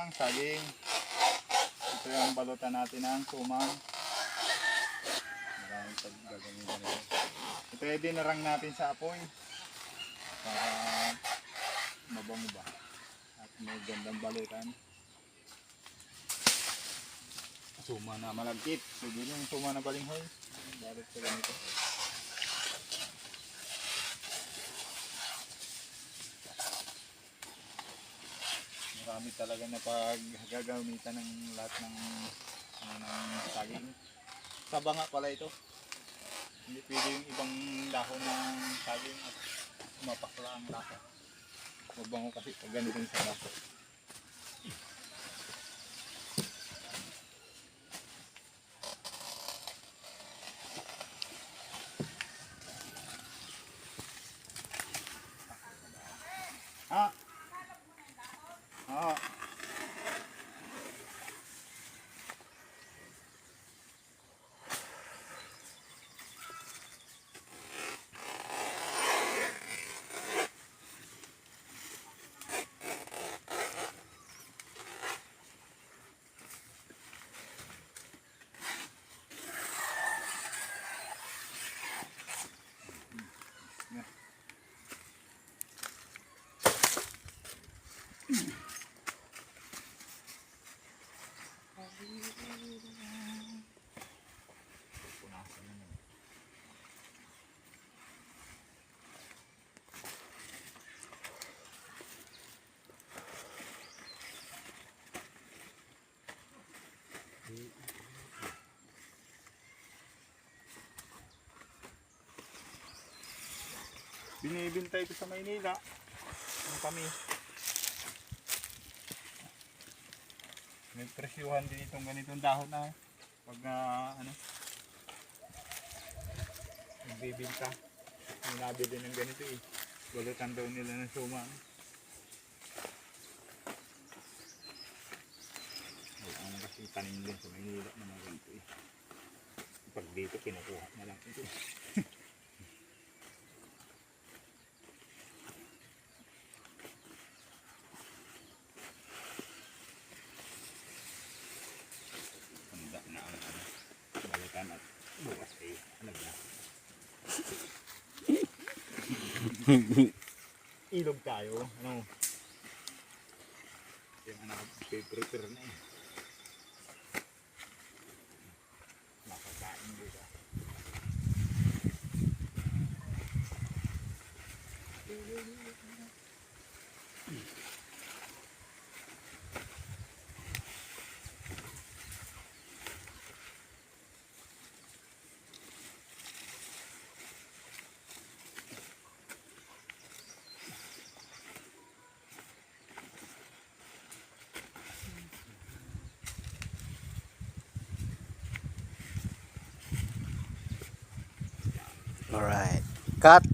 ang saging. Ito yung balutan natin ng sumang. Maraming paggagamitan nito. Ito yung dinarang natin sa apoy para mabango ba at may gandang balutan. Suma na malagkit. Sige yung suma na balinghoy. Balot sa ganito. Marami talaga na paggagamitan ng lahat ng saging. Saba nga pala ito. Hindi pwede yung ibang dahon ng saging at mapakla ang lasa. Mabango kasi pag ganitong saba. Ah! Ah! Binibinta ito sa Maynila. Ang kami. May presyuhan din itong ganitong dahon na pag nagbibinta. May nabili ng ganito eh. Balutan daw nila ng suma. Ang kasi tanim din sa Maynila na mga ganito eh. Pag dito kinukuha na lang ito. At bukas ay alam na. Ilog tayo. Ano? Yung anak prepare na eh. Makakain dito. Alright, cut.